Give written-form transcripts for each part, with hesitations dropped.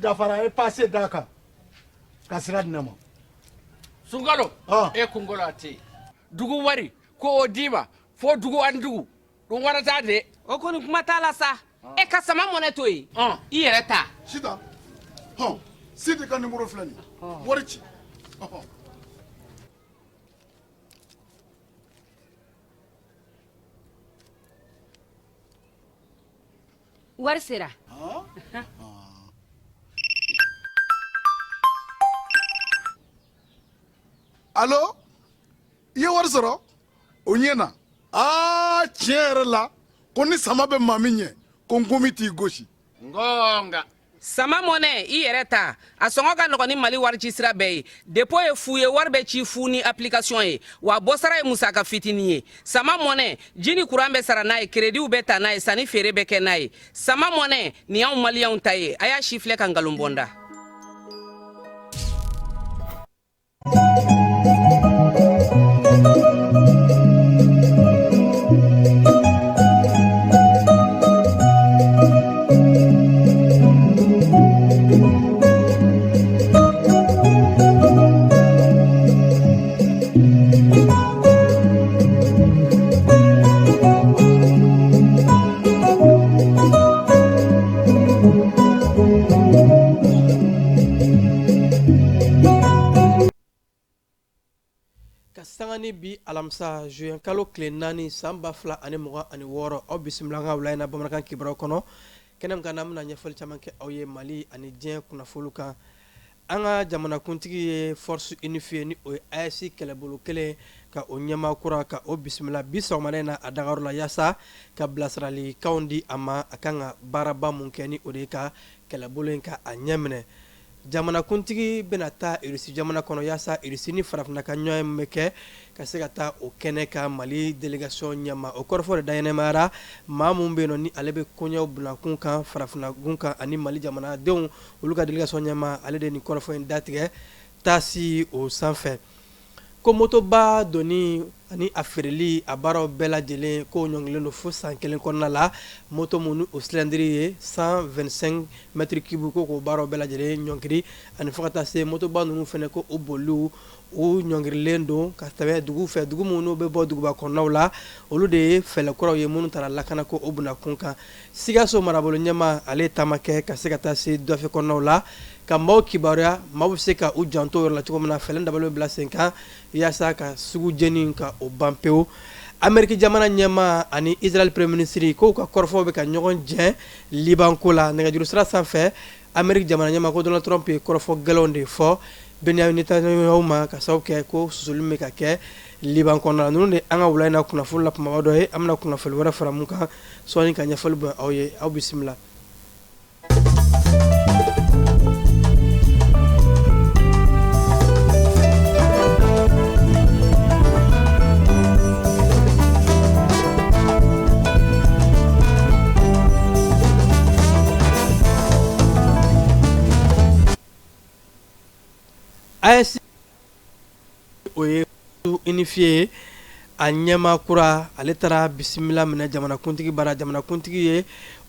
Dafara e passé Dakar kasira dinama Sungalo e kungolo ati dugu wari ko odima fo dugu andugu dum warata de o koni kuma tala sa e ka sama mone to yi I yere ta sita sidi kan numéro flani warici wari sera Allo ye wari sɔrɔ o ɲɛna tiɲɛ yɛrɛ la ko ni sama bɛ maa min ɲɛ ko n komi t'i gosi ngonga sama mone I yere ta a sɔngɔ ka nɔgɔ ni Mali wari ci sira bɛɛ ye dépôt ye fu ye wari bɛ ci fu ni application ye wa bɔsara ye musaka fitini ye sama mone jini kuran bɛ sara n'a ye crédit bɛ ta n'a ye sanni feere bɛ kɛ n'a ye sama mone ni y'anw maliyɛnw ta ye a y'a si filɛ ka ngalon bɔnda Sangani bi alamsa juin kalo kile nani samba fla ani muga ani woro aw bisimila nga wula ina bamanankan kibaraw kono kenem kana muna ɲɛfɔli caman kɛ aw ye Mali ani diɲɛ kunnafoniw kan an ka jamana kuntigi ye force unifiée ni o ye AES kɛlɛbolo kelen ka o ɲɛma kura ka o bisimila bi sɔgɔmada in na a dagayɔrɔ la yaasa ka bilasiralikanw di a ma a kan ka baaraba mun kɛ ni o de ka kɛlɛbolo in ka a ɲɛ minɛ jamana kuntigi bena taa Irisi jamana kɔnɔ yaasa Irisi ni farafina ka ɲɔgɔn bɛ kɛ ka se ka taa o kɛnɛ ka Mali délégation ɲɛma o kɔrɔfɔ de dayɛnɛmayara maa mun bɛ yen ni ale bɛ kɔɲɔw bilakun kan farafina gun kan ani Mali jamanadenw olu ka délégation ɲɛma ale de ni kɔrɔfɔ in datigɛ taasi o sanfɛ ko motoba doni ani a feereli a baaraw bɛɛ lajɛlen ko ɲɔngirilen don fo san kelen kɔnɔna la moto minnu o cylindre ye 125 mètres cubes ko k'o baaraw bɛɛ lajɛlen ɲɔngiri ani fo ka taa se motoba ninnu fɛnɛ ko o boliw o ɲɔngirilen don ka tɛmɛ dugu fɛ dugu minnu bɛ bɔ duguba kɔnɔnaw la olu de ye fɛlɛkɔrɔw ye minnu taara lakana ko o bunakun kan Sikaso marabolo ɲɛma ale taama kɛ ka se ka taa se dɔfɛ kɔnɔnaw la ka maaw kibaruya maaw bɛ se ka u janto yɔrɔ la cogo min na fɛlɛn dabalen bila sen kan yaasa ka sugu jeni ka o ban pewu Amérique jamana ɲɛma ani Israel premier ministre k'u ka kɔrɔfɔw bɛ ka ɲɔgɔn jɛn Liban ko la nɛgɛjuru sira sanfɛ Amérique jamana ɲɛma ko Donald Trump ye kɔrɔfɔ gɛlɛnw de fɔ Benjamin Netanyahu ma ka sababu kɛ ko susuli bɛ ka kɛ Liban kɔnɔna la ninnu de an ka wula in na kunnafoni la kumaba dɔ ye an bɛna kunnafoni wɛrɛ fara mun kan sɔɔni ka ɲɛfɔli bɔ aw ye aw bisimila. AES o ye unifié a ɲɛma kura ale taara bisimila minɛ jamanakuntigi bara jamanakuntigi ye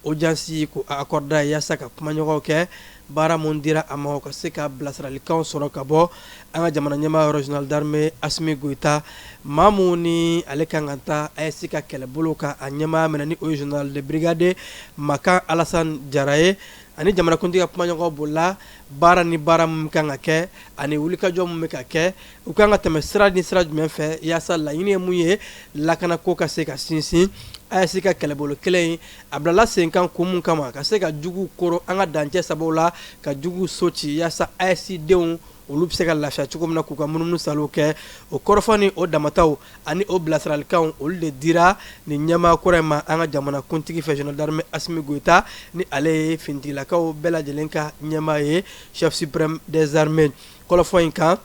audience ko accorda yaasa ka kumaɲɔgɔnw kɛ baara mun dira a ma ka se ka bilasiralikanw sɔrɔ ka bɔ an ka jamana ɲɛma régional d'armée Assimi Goïta maa mun ni ale kan ka taa AES ka kɛlɛbolo ka a ɲɛma minɛ ni o ye général de brigade Makan Alassane Jara ye ani jamanakuntigi ka kumaɲɔgɔnw bolila baara ni baara mun kan ka kɛ ani wulikajɔ mun bɛ ka kɛ u kan ka tɛmɛ sira ni sira jumɛn fɛ yaasa laɲini ye mun ye lakanako ka se ka sinsin AES ka kɛlɛbolo kelen a bilala sen kan kun mun kama ka se ka jugu koro an ka dancɛ sababu la ka jugu so ci yaasa ASC denw olu bɛ se ka lafiya cogo min na k'u ka munumunu salo kɛ o kɔrɔfɔ ni o damataw ani o bilasiralikanw olu de dira ni ɲɛmaa kura in ma an ka jamana kuntigi fɛ général d'armée Assimi Goïta ni ale ye finitigilakaw bɛɛ lajɛlen ka ɲɛmaa ye chef suprême des armées kɔrɔfɔ in kan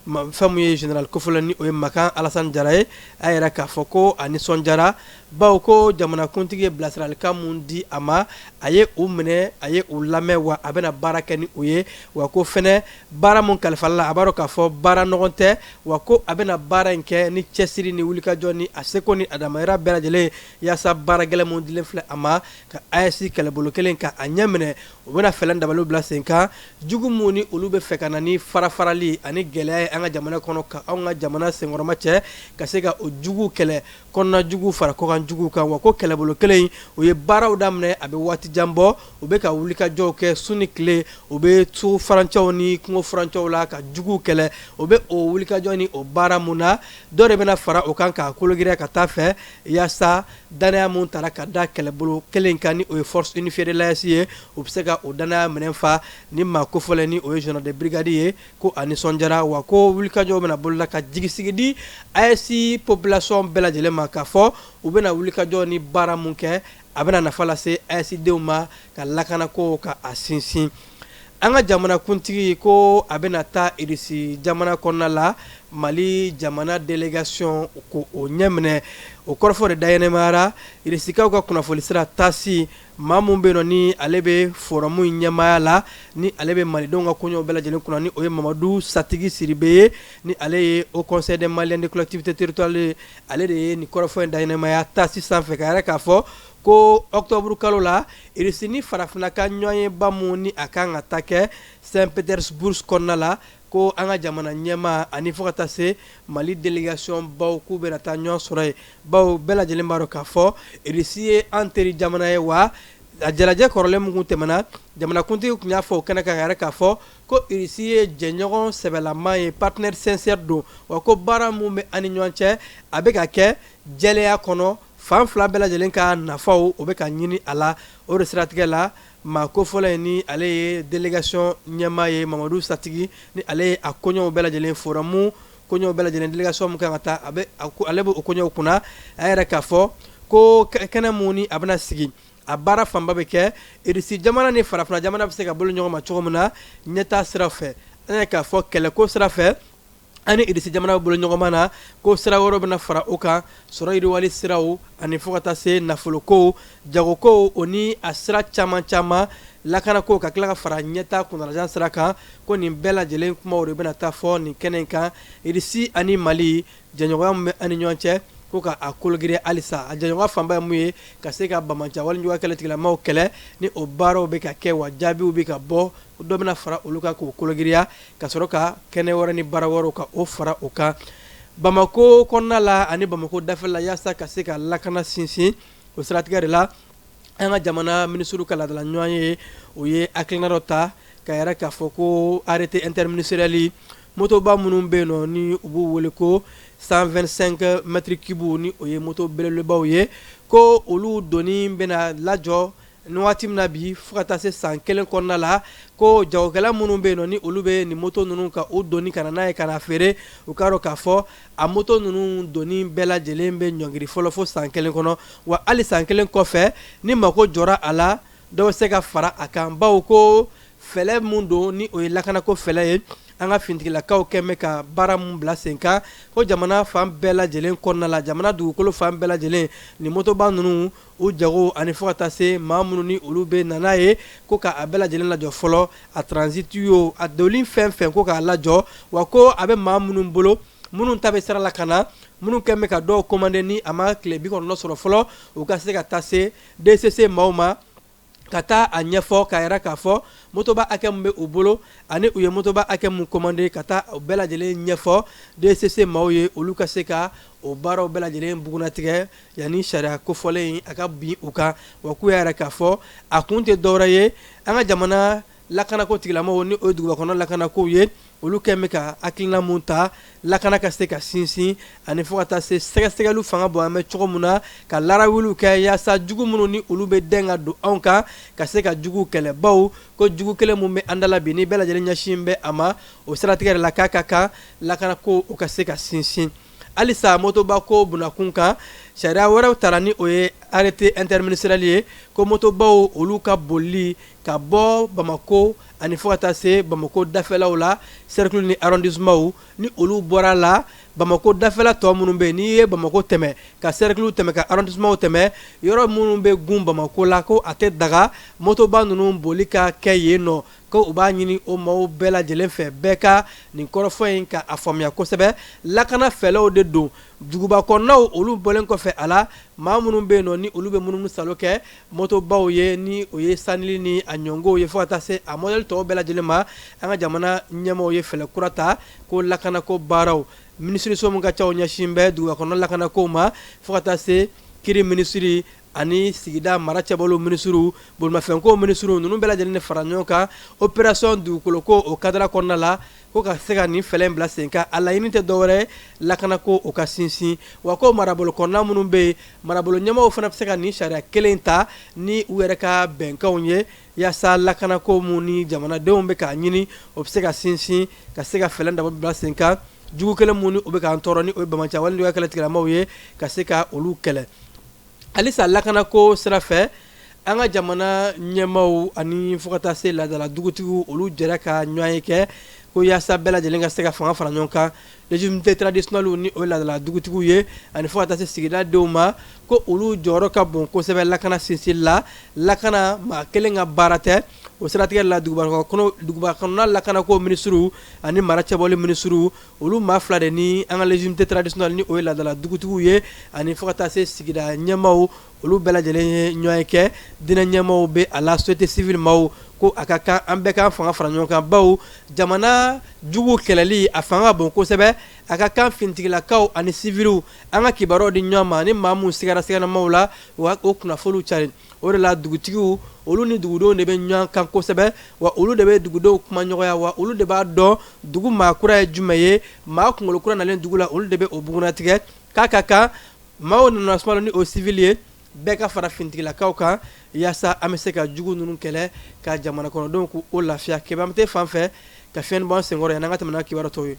fɛn min ye général kofɔlɔ ni o ye Makan Alassane Jara ye a yɛrɛ k'a fɔ ko a nisɔndiyara bawo ko jamana kuntigi ye bilasiralikan mun di a ma a ye u minɛ a ye u lamɛn wa a bɛna baara kɛ ni o ye wa ko fɛnɛ baara mun kalifala a b'a dɔn k'a fɔ baara nɔgɔn tɛ wa ko a bɛna baara in kɛ ni cɛsiri ni wulikajɔ ni a seko ni a damayira bɛɛ lajɛlen yaasa baara gɛlɛn mun dilen filɛ a ma ka ASC kɛlɛbolo kelen ka a ɲɛ minɛ u bɛna fɛlɛn dabaliw bila sen kan jugu mun ni olu bɛ fɛ ka na ni farafarali ani gɛlɛya ye an ka jamana kɔnɔ ka anw ka jamana senkɔrɔma cɛ ka se ka o jugu kɛlɛ kɔnɔna jugu fara kɔkan jugu kan wa ko kɛlɛbolo kelen o ye baaraw daminɛ a bɛ waati jan bɔ u bɛ ka wulikajɔw kɛ su ni tile u bɛ tu farancɛw ni kungo farancɛw la ka jugu kɛlɛ u bɛ o wulikajɔ ni o baara mun na dɔ de bɛna fara o kan k'a kologiriya ka taa fɛ yaasa danaya mun taara ka da kɛlɛbolo kelen kan ni o ye force unifiée de l'AES ye u bɛ se ka o danaya minɛn fa ni maa kofɔlen ni o ye général de brigade ye ko a nisɔndiyara wa ko wulikajɔw bɛna bolola ka jigisigi di AES population bɛɛ lajɛlen ma k'a fɔ u bɛna wulikajɔ ni baara mun kɛ a bɛna nafa lase AES denw ma ka lakanako ka a sinsin an ka jamana kuntigi ko a bɛna taa irisi jamana kɔnɔna la Mali jamana délégation ko o ɲɛminɛ o kɔrɔfɔ de dayɛlɛmayara irisikaw ka kunnafoni sira taasi maa mun bɛ yen nɔ ni ale bɛ forumu ɲɛmaaya la ni ale bɛ malidenw ka koɲɛw bɛɛ lajɛlen kunna ni o ye Mamadu Satigi Sidibe ye ni ale ye au conseil des maliens de collectivité territoriale ale de ye nin kɔrɔfɔ in dayɛlɛmaya taasi sanfɛ ka yɛrɛ k'a fɔ ko octobre kalo la irisi ni farafinna ka ɲɔgɔnyeba mun ni a kan ka taa kɛ Saint Petersbourg kɔnɔna la ko an ka jamana ɲɛmaa ani fo ka taa se Mali délégation baw k'u bɛna taa ɲɔgɔn sɔrɔ yen bawo bɛɛ lajɛlen b'a dɔn k'a fɔ irisi ye an teri jamana ye wa a jalajɛ kɔrɔlen mun kun tɛmɛna jamanakuntigi tun y'a fɔ o kɛnɛ kan yɛrɛ k'a fɔ ko irisi ye jɛɲɔgɔn sɛbɛlama ye partenaire sincère don wa ko baara mun bɛ an ni ɲɔgɔn cɛ a bɛ ka kɛ jɛlenya kɔnɔ fan fila bɛɛ lajɛlen ka nafaw o bɛ ka ɲini a la o de siratigɛ la maa kofɔlɔ ye ni ale ye délégation ɲɛmaa ye Mamadu Satigi ni ale ye a koɲɛw bɛɛ lajɛlen forumu koɲɛw bɛɛ lajɛlen délégation mun kan ka taa ale bɛ o koɲɛw kunna a yɛrɛ k'a fɔ ko kɛnɛ mun ni a bɛna sigi a baara fanba bɛ kɛ irisi jamana ni farafinna jamana bɛ se ka bolo ɲɔgɔn ma cogo min na ɲɛtaa sira fɛ an ye k'a fɔ kɛlɛko sira fɛ ani irisi jamana bolo ɲɔgɔnma na ko sira wɛrɛw bɛna fara o kan sɔrɔ yiriwali siraw ani fo ka taa se nafolokow jagokow o ni a sira caman caman lakanako ka tila ka fara ɲɛta kunnalajan sira kan ko nin bɛɛ lajɛlen kumaw de bɛna taa fɔ nin kɛnɛ in kan irisi ani Mali jɛɲɔgɔnya min bɛ ani ɲɔgɔn cɛ ko ka a kologiriya halisa a jɛɲɔgɔnya fanba ye mun ye ka se ka bamaja waliɲuman kɛlɛtigilamaw kɛlɛ ni o baaraw bɛ ka kɛ wa jaabiw bɛ ka bɔ dɔ bɛna fara olu kan k'o kologiriya ka sɔrɔ ka kɛnɛ wɛrɛ ni baara wɛrɛw ka o fara o kan Bamako kɔnɔna la ani Bamako dafɛ la yaasa ka se ka lakana sinsin o siratigɛ de la an ka jamana minisiriw ka laadala ɲɔgɔn ye o ye hakilina dɔ ta ka yɛrɛ k'a fɔ ko arrêté interministériel motoba minnu bɛ yen nɔ ni u b'u wele ko 125 mètres cubes ni o ye moto belebelebaw ye ko olu doni bɛna lajɔ ni waati min na bi fo ka taa se san kelen kɔnɔna la ko jagokɛla minnu bɛ yen nɔ ni olu bɛ nin moto ninnu ka o doni ka na n'a ye ka na feere u k'a dɔn k'a fɔ a moto ninnu doni bɛɛ lajɛlen bɛ ɲɔngiri fɔlɔ fo san kelen kɔnɔ wa hali san kelen kɔfɛ ni mako jɔra a la dɔw bɛ se ka fara a kan bawo ko fɛlɛ mun don ni o ye lakanako fɛlɛ ye an ka finitigilakaw kɛn bɛ ka baara mun bila sen kan ko jamana fan bɛɛ lajɛlen kɔnɔna la jamana dugukolo fan bɛɛ lajɛlen ni motoba ninnu u jago ani fo ka taa se maa minnu ni olu bɛ na n'a ye ko k'a bɛɛ lajɛlen lajɔ fɔlɔ a transit yo a doli fɛn fɛn ko k'a lajɔ wa ko a bɛ maa minnu bolo minnu ta bɛ sira la ka na minnu kɛn bɛ ka dɔw commandé ni a ma tile 90 sɔrɔ fɔlɔ u ka se ka taa se DCC maaw ma ka taa a ɲɛfɔ k'a yɛrɛ k'a fɔ motoba hakɛ min bɛ u bolo ani u ye motoba hakɛ min commandé ka taa o bɛɛ lajɛlen ɲɛfɔ DCC maaw ye olu ka se ka o baaraw bɛɛ lajɛlen bugunatigɛ yanni sariya kofɔlen a ka bin u kan wa k'u y'a yɛrɛ k'a fɔ a kun tɛ dɔwɛrɛ ye an ka jamana lakana ko tigilamaw ni o duguba kɔnɔ lakana ko ye olu kɛn bɛ ka hakilina mun ta lakana ka se ka sinsin ani fo ka taa se sɛgɛsɛgɛliw fanga bɔ an bɛ cogo min na ka larawuliw kɛ yaasa jugu minnu ni olu bɛ dɛn ka don anw kan ka se ka jugu kɛlɛ baw ko jugu kelen mun bɛ an da la bi ni bɛɛ lajɛlen ɲɛsin bɛ a ma o siratigɛ de la k'a ka kan lakana ko o ka se ka sinsin halisa motoba ko bunakun kan sariya wɛrɛw tara ni o ye arrêté interministériel ye ko motobaw olu ka bolili ka bɔ Bamako ani fo ka taa se Bamako dafɛlaw la cercle ni arrondissement ni olu bɔra la Bamako dafɛla tɔ minnu bɛ n'i ye Bamako tɛmɛ ka cercle tɛmɛ ka arrondissement tɛmɛ yɔrɔ minnu bɛ gun Bamako la ko a tɛ daga motoba ninnu boli ka kɛ yen nɔ ko u b'a ɲini o maaw bɛɛ lajɛlen fɛ bɛɛ ka nin kɔrɔfɔ in ka a faamuya kosɛbɛ lakana fɛlɛw de don duguba kɔnɔnaw olu bɔlen kɔfɛ a la maa minnu bɛ yen nɔ ni olu bɛ munumunu salo kɛ motobaw ye ni o ye sanili ni a ɲɔngow ye fo ka taa se a modèle tɔw bɛɛ lajɛlen ma an ka jamana ɲɛmaaw ye fɛlɛ kura ta ko lakanako baaraw minisiri so min ka ca o ɲɛsin bɛ duguba kɔnɔ lakanakow ma fo ka taa se kiri minisiri ani sigida mara cɛbɔliw minisiriw bolimafɛnko minisiriw ninnu bɛɛ lajɛlen de fara ɲɔgɔn kan opération dugukoloko o kadara kɔnɔna la ko ka se ka nin fɛlɛ in bila sen kan a laɲini tɛ dɔwɛrɛ lakanako o ka sinsin wa ko marabolo kɔnɔna minnu bɛ yen marabolo ɲɛmaaw fana bɛ se ka nin sariya kelen ta ni u yɛrɛ ka bɛnkanw ye yaasa lakanako mun ni jamanadenw bɛ k'a ɲini o bɛ se ka sinsin ka se ka fɛlɛ dabɔ bila sen kan jugu kelen mun ni o bɛ k'an tɔɔrɔ ni o ye bamaca wali ni o ye kɛlɛtigilamaw ye ka se ka olu kɛlɛ halisa lakanako sira fɛ an ka jamana ɲɛmaaw ani fo ka taa se ladala dugutigiw olu jɛra ka ɲɔgɔn ye kɛ ko yaasa bɛɛ lajɛlen ka se ka fanga fara ɲɔgɔn kan légitimité traditionnelle ni o ye ladala dugutigiw ye ani fo ka taa se sigida denw ma ko olu jɔyɔrɔ ka bon kosɛbɛ lakana sinsin la lakana maa kelen ka baara tɛ o siratigɛ la duguba kɔnɔna lakanako minisiriw ani mara cɛbɔli minisiriw olu maa fila de ni an ka légitimité traditionnelle ni o ye ladala dugutigiw ye ani fo ka taa se sigida ɲɛmaaw olu bɛɛ lajɛlen ye ɲɔgɔn kɛ dinɛ ɲɛmaaw bɛ a la société civile maaw ko a ka kan an bɛɛ k'an fanga fara ɲɔgɔn kan bawo jamana jugu kɛlɛli a fanga ka bon kosɛbɛ a ka kan fintigilakaw ani civiliw an ka kibaruyaw di ɲɔgɔn ma ni maa mun sigarasigannamaw la o kunnafoniw cari o de la dugutigiw olu ni dugudenw de bɛ ɲɔgɔn kan kosɛbɛ wa olu de bɛ dugudenw kuma ɲɔgɔnya wa olu de b'a dɔn dugu maa kura ye jumɛn ye maa kunkolo kura nalen dugu la olu de bɛ o bugunatigɛ k'a ka kan maaw nana sumalo ni o civil ye bɛɛ ka fara fintigilakaw kan yaasa an bɛ se ka jugu ninnu kɛlɛ ka jamana kɔnɔdenw k'o lafiya kibaru tɛ fan fɛ ka fiɲɛni bɔ an senkɔrɔ yan n'an ka tɛmɛ n'a kibaru tɔw ye.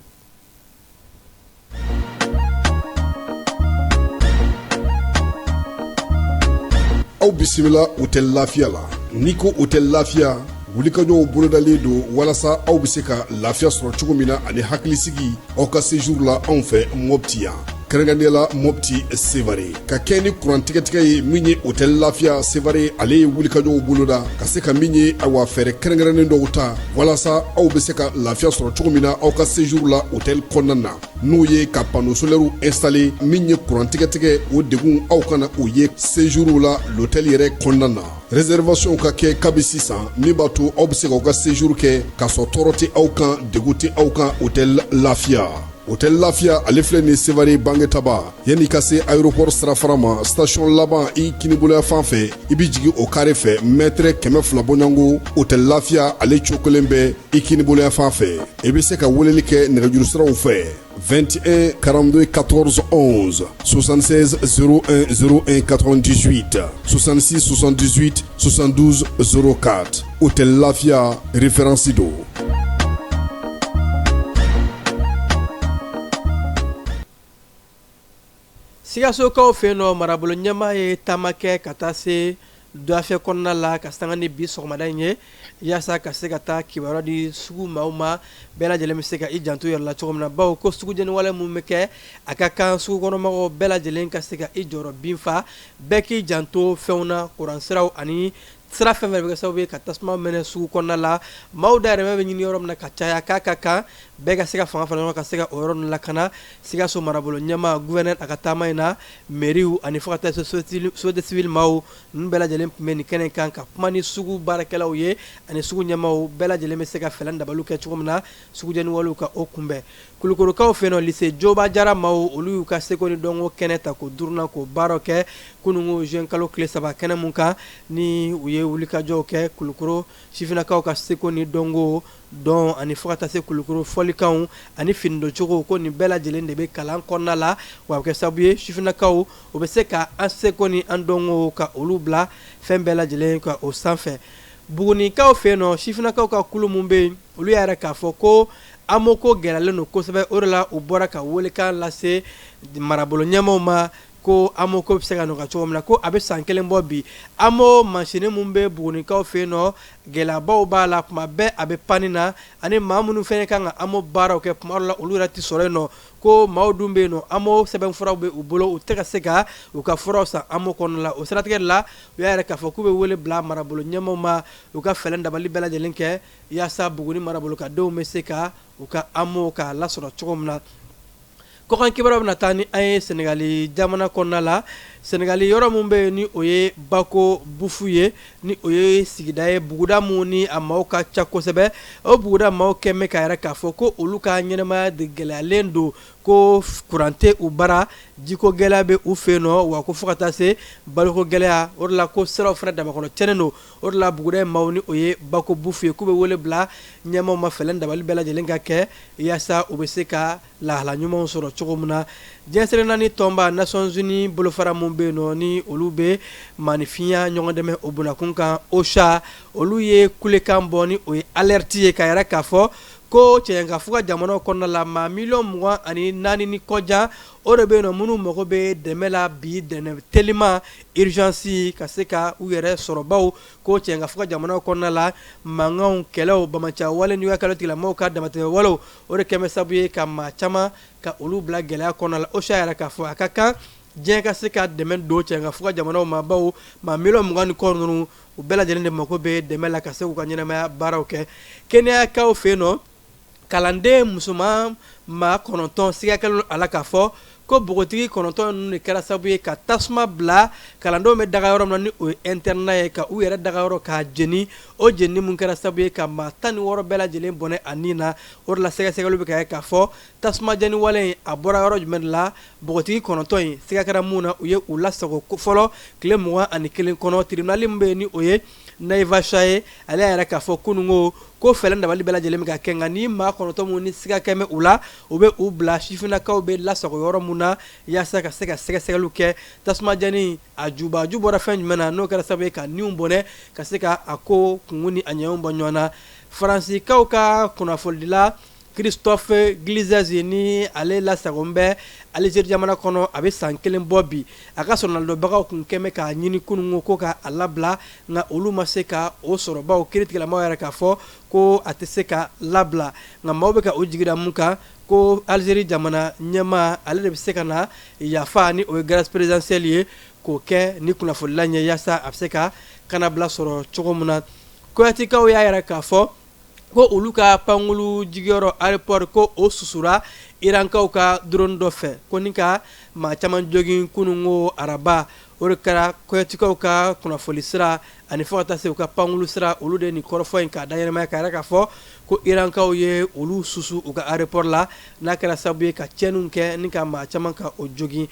aw bisimila u tɛ lafiya la n'i ko u tɛ lafiya wulikajɔw bolodalen don walasa aw bɛ se ka lafiya sɔrɔ cogo min na ani hakilisigi aw ka séjour la anw fɛ Mopti yan kɛrɛnkɛrɛnnenya Mopti Sevare ka kɛ ni kurantigɛtigɛ ye min ye hôtel lafiya Sevare ale ye wulikajɔw boloda ka se ka min ye awa fɛɛrɛ kɛrɛnkɛrɛnnen dɔw ta walasa aw bɛ se ka lafiya sɔrɔ cogo min na aw ka séjour la hôtel kɔnɔna na n'o ye ka panneau solaire installé min ye kurantigɛtigɛ o degun aw kana o ye séjour la l'hôtel yɛrɛ kɔnɔna na réservation ka kɛ kabi sisan min b'a to aw bɛ se k'aw ka séjour kɛ k'a sɔrɔ tɔɔrɔ tɛ aw kan degun tɛ aw kan hôtel lafiya. hôtel lafiya ale filɛ ni Sevare Bangetaba yanni ka se aéroport sirafara ma station laban i kiniboloya fan fɛ i bi jigi o kare fɛ mètre 200 bɔɲango hôtel lafiya ale cokolen bɛ i kiniboloya fan fɛ i bɛ se ka weleli kɛ nɛgɛjuru siraw fɛ 21 42 14 11 76 01 01 98 66 78 72 04 hôtel lafiya référence do. Sigasokaw fɛ yen nɔ marabolo ɲɛmaa ye taama kɛ ka taa se dɔfɛ kɔnɔna la ka sanga ni bi sɔgɔmada in ye yaasa ka se ka taa kibaruya di sugu maaw ma bɛɛ lajɛlen bɛ se ka i janto yɛrɛ la cogo min na bawo ko sugujɛni wale mun bɛ kɛ a ka kan sugukɔnɔmɔgɔw bɛɛ lajɛlen ka se ka i jɔyɔrɔ bin fa bɛɛ k'i janto fɛnw na kuransiraw ani sira fɛn fɛn bɛ kɛ sababu ye ka tasuma mɛnɛ sugu kɔnɔna la maaw dayirimɛ bɛ ɲini yɔrɔ min na ka caya k'a ka kan bɛɛ ka se ka fanga fara ɲɔgɔn kan ka se ka o yɔrɔ ninnu lakana Sikaso marabolo ɲɛmaa gouverneur a ka taama in na mairies ani fo ka taa se société civile maaw ninnu bɛɛ lajɛlen tun bɛ nin kɛnɛ kan ka kuma ni sugu baarakɛlaw ye ani sugu ɲɛmaaw bɛɛ lajɛlen bɛ se ka fɛɛrɛ dabaliw kɛ cogo min na sugujɛni walew ka o kunbɛn kulukorokaw fɛ yen nɔ lycée Joba Jara maaw olu y'u ka seko ni dɔnko kɛnɛ ta k'o duurunan k'o baaraw kɛ kunungo jeune kalo kle saba kene mun kan ni u ye wulikajɔw kɛ Kulukoro sifinakaw ka seko ni dɔngo dɔn ani fo ka taa se Kulukoro fɔlikanw ani finidoncogo ko nin bɛɛ lajɛlen de bɛ kalan kɔnɔna la wa a bɛ kɛ sababu ye sifinakaw o bɛ se ka an seko ni an dɔngo ka olu bila fɛn bɛɛ lajɛlen ka o sanfɛ Bugunikaw fɛ yen nɔ sifinakaw ka kulu mun bɛ yen olu yɛrɛ k'a fɔ ko AMO ko gɛlɛyalen don kosɛbɛ o de la u bɔra ka welekan lase marabolo ɲɛmaaw ma ko AMO ko bɛ se ka nɔgɔya cogo min na ko a bɛ san kelen bɔ bi AMO mansini mun bɛ Bugunikaw fɛ yen nɔ gɛlɛyabaw b'a la kuma bɛɛ a bɛ pani na ani maa minnu fɛnɛ kan ka AMO baaraw kɛ kuma dɔ la olu yɛrɛ tɛ sɔrɔ yen nɔ ko maaw dun bɛ yen nɔ AMO sɛbɛnfuraw bɛ u bolo u tɛ ka se ka u ka furaw san AMO kɔnɔna la o siratigɛ de la u y'a yɛrɛ k'a fɔ k'u bɛ wele bila marabolo ɲɛmaaw ma u ka fɛɛrɛ dabali bɛɛ lajɛlen kɛ yaasa Buguni marabolo ka denw bɛ se ka u ka AMO k'a lasɔrɔ cogo min na kɔkan kibaruya bɛna taa ni an ye Senegali jamana kɔnɔna la Senegali yɔrɔ mun bɛ yen ni o ye Bako Bufu ye ni o ye sigida ye buguda mun ni a maaw ka ca kosɛbɛ o buguda maaw kɛ mɛ ka yɛrɛ k'a fɔ ko olu ka ɲɛnɛmaya de gɛlɛyalen don ko kuran tɛ u bara jiko gɛlɛya bɛ u fɛ yen nɔ wa ko fo ka taa se baloko gɛlɛya o de la ko siraw fana damakɔnɔ cɛnnen don o de la buguda ye maaw ni o ye Bako Bufu ye k'u bɛ wele bila ɲɛmaaw ma fɛlɛn dabali bɛɛ lajɛlen ka kɛ yaasa u bɛ se ka lahala ɲumanw sɔrɔ cogo min na diɲɛ sere naani tɔnba Nations Unies bolofara mun bɛ yen nɔ ni olu bɛ maanifinya ɲɔgɔn dɛmɛ o bunakun kan OCHA olu ye kulekan bɔ ni o ye alerte ye ka yɛrɛ k'a fɔ ko cɛnka fo ka jamanaw kɔnɔna la maa miliyɔn 24 ni kɔjan o de bɛ yen nɔ minnu mago bɛ dɛmɛ la bi dɛmɛ telima urgence ka se ka u yɛrɛ sɔrɔ baw ko cɛnka fo ka jamanaw kɔnɔna la mankanw kɛlɛw bamaca wale n'u ka tigilamɔgɔw ka damatɛmɛ walew o de kɛmɛ sababu ye ka maa caman ka olu bila gɛlɛya kɔnɔna la OCHA yɛrɛ k'a fɔ a ka kan diɲɛ ka se ka dɛmɛ don cɛnka fo ka jamanaw ma baw maa miliyɔn 20 ni kɔ ninnu u bɛɛ lajɛlen de mako bɛ dɛmɛ la ka se k'u ka ɲɛnamaya baaraw kɛ Keniyakaw fɛ yen nɔ kalanden musoman maa 9 siga kɛlen don a la k'a fɔ ko bogotigi 9 ninnu de kɛra sababu ye ka tasuma bila kalandenw bɛ daga yɔrɔ min na ni o ye internat ye ka u yɛrɛ daga yɔrɔ k'a jeni o jenini mun kɛra sababu ye ka maa 16 bɛɛ lajɛlen bɔnɛ a nin na o de la sɛgɛsɛgɛliw bɛ kɛ k'a fɔ tasuma jeni wale in a bɔra yɔrɔ jumɛn de la bogotigi 9 in siga kɛra mun na u ye u lasago fɔlɔ tile 21 kɔnɔ tribunal min bɛ yen ni o ye Naivasha ye ale yɛrɛ k'a fɔ kunungo ko fɛlɛn dabali bɛɛ lajɛlen bɛ ka kɛ nka ni maa 9 mun ni siga kɛmɛ u la u bɛ u bila sifinakaw bɛ lasago yɔrɔ mun na yaasa ka se ka sɛgɛsɛgɛliw kɛ tasuma jeni a jubaju bɔra fɛn jumɛn na n'o kɛra sababu ye ka niw bɔnɛ ka se ka a ko kungun ni a ɲɛw bɔ ɲɔgɔn na Faransikaw ka kunnafolidila Christophe Glizes ni ale lasago bɛ Algérie jamana kɔnɔ a bɛ san 1 bɔ bi a ka sɔrɔnalidɔbagaw kun kɛmɛ k'a ɲini kunungo ko ka a labila nka olu ma se ka o sɔrɔ baw kiiritigɛlamaw yɛrɛ k'a fɔ ko a tɛ se ka labila nka maaw bɛ ka o jigira mun kan ko Algérie jamana ɲɛmaa ale de bɛ se ka na yafa ni o ye grâce présidentielle ye k'o kɛ ni kunnafonila ɲɛ yaasa a bɛ se ka kanabila sɔrɔ cogo min na Koyatikaw y'a yɛrɛ k'a fɔ ko olu ka pankulu jigiyɔrɔ aéroport ko o susura Irankaw ka drone dɔ fɛ ko ni ka maa caman jogin kunungo araba o de kɛra Koyatikaw ka kunnafoni sira ani fo ka taa se u ka pankulu sira olu de ni kɔrɔfɔ in k'a da yɛlɛmaya ka yɛrɛ k'a fɔ ko Irankaw ye olu susu u ka aéroport la n'a kɛra sababu ye ka tiɲɛniw kɛ ni ka maa caman ka o jogin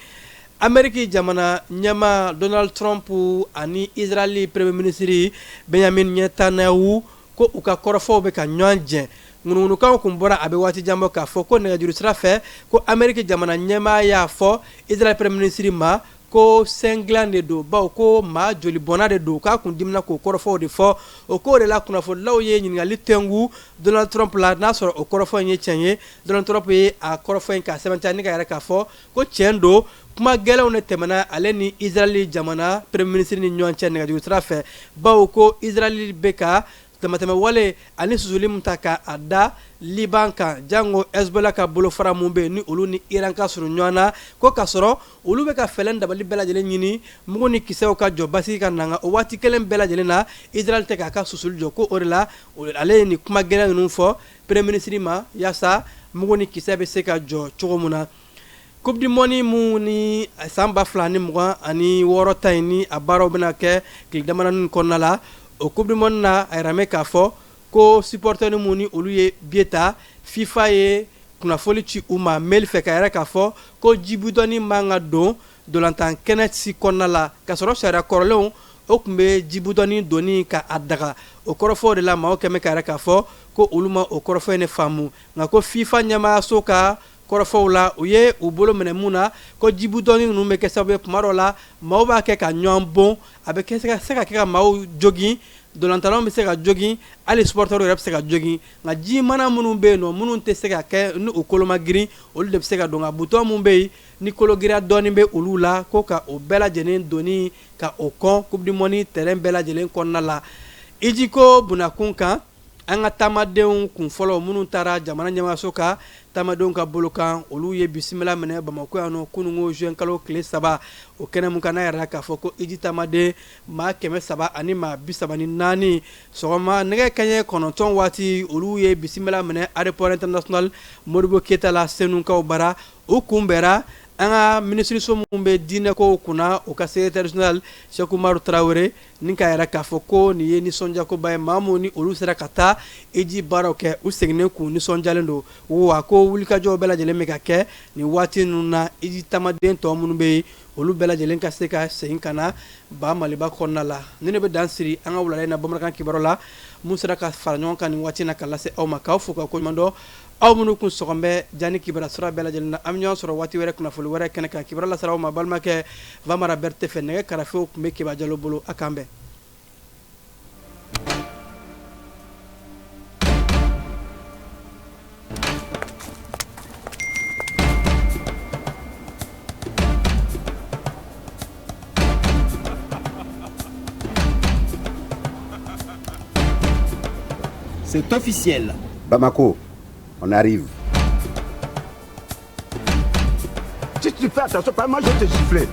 Amérique jamana ɲɛmaa Donald Trump ani Israel premier ministre Benjamin Netanyahu ko u ka kɔrɔfɔw bɛ ka ɲɔgɔn jɛ ŋunuŋunukanw kun bɔra a bɛ waati jan bɔ k'a fɔ ko nɛgɛjuru sira fɛ ko Amérique jamana ɲɛmaa y'a fɔ Israel premier ministre ma ko sɛngilan de don baw ko maa joli bɔnna de don k'a kun dimina k'o kɔrɔfɔw de fɔ o ko de la kunnafonilaw ye ɲininkali tɛngu Donald Trump la n'a sɔrɔ o kɔrɔfɔ in ye tiɲɛ ye Donald Trump ye a kɔrɔfɔ in k'a sɛbɛntiya ni ka yɛrɛ k'a fɔ ko tiɲɛ don kuma gɛlɛnw de tɛmɛna ale ni Israel jamana premier ministre ni ɲɔgɔn cɛ nɛgɛjuru sira fɛ baw ko Israel bɛ ka tɛmɛtɛmɛ wale ani susuli mun ta ka a da Liban kan jango Hezbollah ka bolofara mun bɛ ni olu ni Iran ka surun ɲɔgɔn na ko ka sɔrɔ olu bɛ ka fɛlɛn dabali bɛɛ lajɛlen ɲini mugu ni kisɛw ka jɔ basigi ka nanga o waati kelen bɛɛ lajɛlen na Israel tɛ k'a ka susuli jɔ ko o de la ale ye ni kuma gɛlɛn ninnu fɔ premier ministre ma yaasa mugu ni kisɛ bɛ se ka jɔ cogo mun na Coupe du Monde mun ni san 2026 ta in ni a baaraw bɛna kɛ tile damadɔni kɔnɔna la o Coupe du Monde na a yɛrɛ mɛ k'a fɔ ko supporter mun ni olu ye billet ta FIFA ye kunnafoni ci u ma mail fɛ ka yɛrɛ k'a fɔ ko Djibouti man ka don dolantan kɛnɛ si kɔnɔna la ka sɔrɔ sariya kɔrɔlenw o tun bɛ jibudɔni doni ka a daga o kɔrɔfɔw de la maaw kɛmɛ ka yɛrɛ k'a fɔ ko olu ma o kɔrɔfɔ in ne faamu nka ko fifa ɲɛmaayaso ka kɔrɔfɔw la u ye u bolo minɛ mun na ko jibudɔni ninnu bɛ kɛ sababu ye tuma dɔ la maaw b'a kɛ ka ɲɔgɔn bon a bɛ se ka kɛ ka maaw jogin dolantanlaw bɛ se ka jogin hali supporters yɛrɛ bɛ se ka jogin nka ji mana minnu bɛ yen nɔ minnu tɛ se ka kɛ ni o kolo ma girin olu de bɛ se ka don nka butɔn minnu bɛ yen ni kolo giriya dɔɔni bɛ olu la ko ka o bɛɛ lajɛlen doni ka o kɔn coupe du monde terrain bɛɛ lajɛlen kɔnɔna la iji ko bunakun kan an ka taamadenw kun fɔlɔ minnu taara jamana ɲɛmaayaso kan taamadenw ka bolo kan olu ye bisimila minɛ Bamako yan nɔ kunungo juin kalo tile 3 o kɛnɛ mun kan n'a yɛrɛ k'a fɔ ko iji taamaden maa 300 ani maa 34 sɔgɔma nɛgɛ kanɲɛ 9 waati olu ye bisimila minɛ aéroport international Modibo Keyita la Senukaw bara o kunbɛra an ka minisiriso minnu bɛ diinɛkow kunna o ka secrétaire général Cheikh Umaru Tarawele ni ka yɛrɛ k'a fɔ ko nin ye nisɔndiyakoba ye maa minnu ni olu sera ka taa eji baaraw kɛ u seginnen k'u nisɔndiyalen don wa ko wulikajɔw bɛɛ lajɛlen bɛ ka kɛ nin waati ninnu na eji taamaden tɔ minnu bɛ yen olu bɛɛ lajɛlen ka se ka segin ka na ba Maliba kɔnɔna la ni ne bɛ dan siri an ka wulada in na bamanankan kibaru la mun sera ka fara ɲɔgɔn kan nin waati in na ka lase aw ma k'aw fo ka koɲuman dɔn aw minnu kun sɔgɔn bɛ jani kibara sira bɛɛ lajɛlen na an bɛ ɲɔgɔn sɔrɔ waati wɛrɛ kunnafoni wɛrɛ kɛnɛ kan kibara lasara aw ma balimakɛ Vamara Berete fɛ nɛgɛ karafew tun bɛ Keba Jalo bolo a k'an bɛn. C'est officiel. Bamako, on arrive. Si tu fais attention, moi je vais te gifler.